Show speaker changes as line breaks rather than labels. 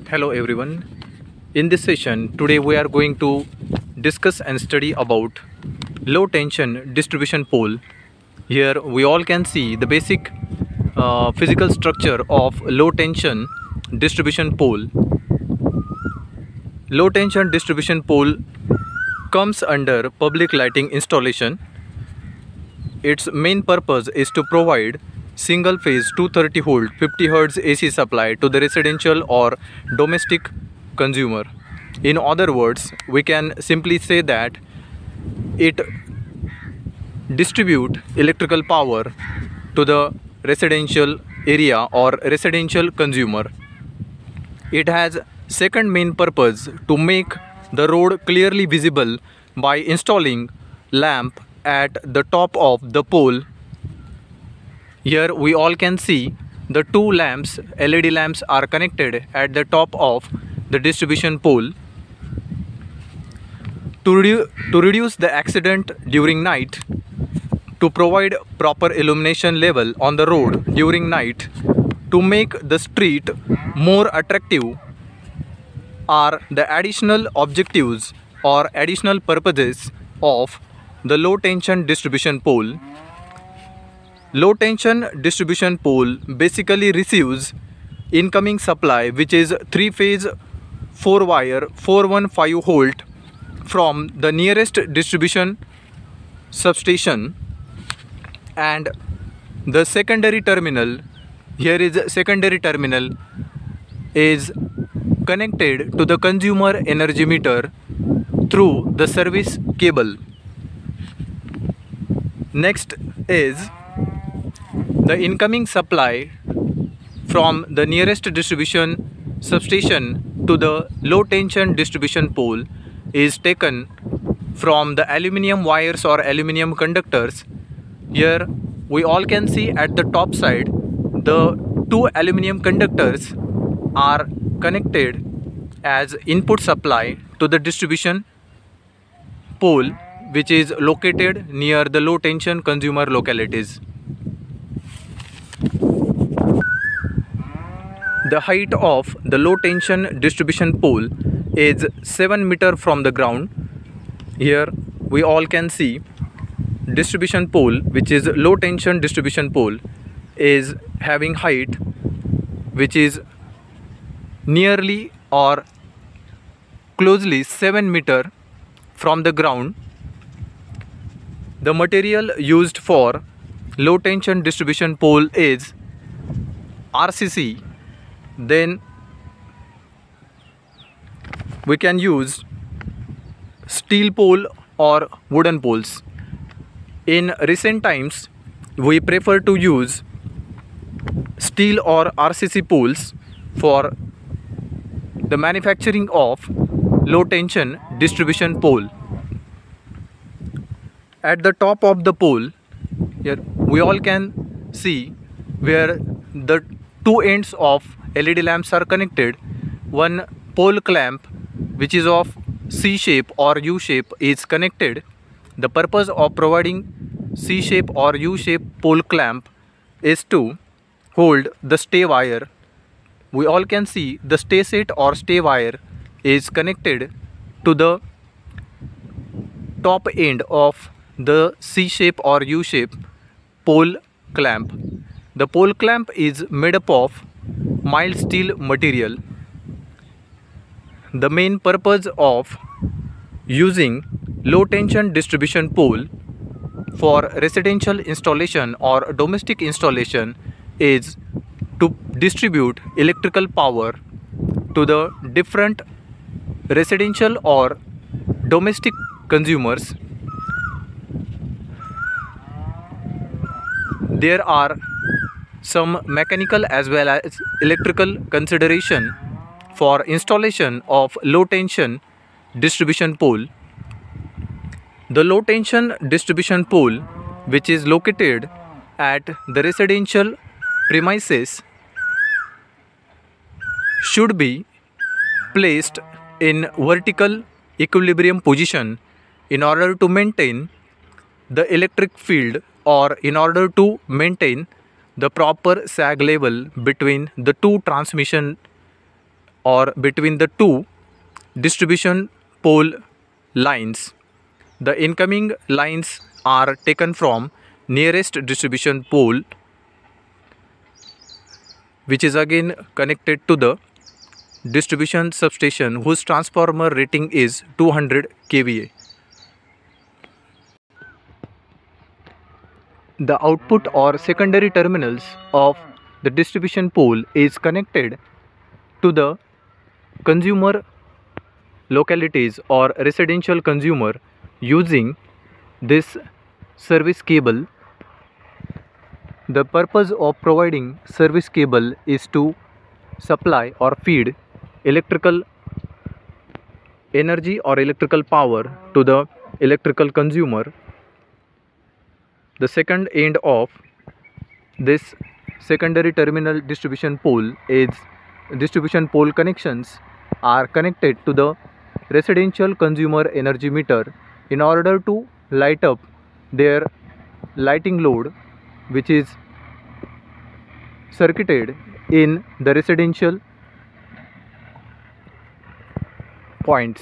Hello everyone. In this session today we are going to discuss and study about low tension distribution pole. Here we all can see the basic physical structure of low tension distribution pole. Low tension distribution pole comes under public lighting installation. Its main purpose is to provide single phase 230 volt 50 Hz AC supply to the residential or domestic consumer. In other words, we can simply say that it distribute electrical power to the residential area or residential consumer. It has second main purpose to make the road clearly visible by installing lamp at the top of the pole. Here we all can see the two lamps, LED lamps, are connected at the top of the distribution pole. To reduce the accident during night, to provide proper illumination level on the road during night, to make the street more attractive are the additional objectives or additional purposes of the low tension distribution pole. Low tension distribution pole basically receives incoming supply, which is 3-phase 4-wire 415 volt from the nearest distribution substation, and the secondary terminal, here is secondary terminal, is connected to the consumer energy meter through the service cable. Next is the incoming supply from the nearest distribution substation to the low tension distribution pole is taken from the aluminium wires or aluminium conductors. Here we all can see at the top side the two aluminium conductors are connected as input supply to the distribution pole, which is located near the low tension consumer localities. The height of the low tension distribution pole is 7 meters from the ground. Here we all can see distribution pole, which is low tension distribution pole, is having height which is nearly or closely 7 meters from the ground. The material used for low tension distribution pole is RCC. Then we can use steel pole or wooden poles. In recent times we prefer to use steel or RCC poles for the manufacturing of low tension distribution pole. At the top of the pole, here we all can see where the two ends of LED lamps are connected. One pole clamp, which is of C shape or U shape, is connected. The purpose of providing C shape or U shape pole clamp is to hold the stay wire. We all can see the stay set or stay wire is connected to the top end of the C shape or U shape pole clamp. The pole clamp is made up of mild steel material. The main purpose of using low tension distribution pole for residential installation or domestic installation is to distribute electrical power to the different residential or domestic consumers. There are some mechanical as well as electrical consideration for installation of low tension distribution pole. The low tension distribution pole, which is located at the residential premises, should be placed in vertical equilibrium position in order to maintain the electric field or in order to maintain the proper sag level between the two transmission or between the two distribution pole lines. The incoming lines are taken from nearest distribution pole, which is again connected to the distribution substation whose transformer rating is 200 kVA. The output or secondary terminals of the distribution pole is connected to the consumer localities or residential consumer using this service cable. The purpose of providing service cable is to supply or feed electrical energy or electrical power to the electrical consumer. The second end of this secondary terminal distribution pole is distribution pole connections are connected to the residential consumer energy meter in order to light up their lighting load, which is circuited in the residential points.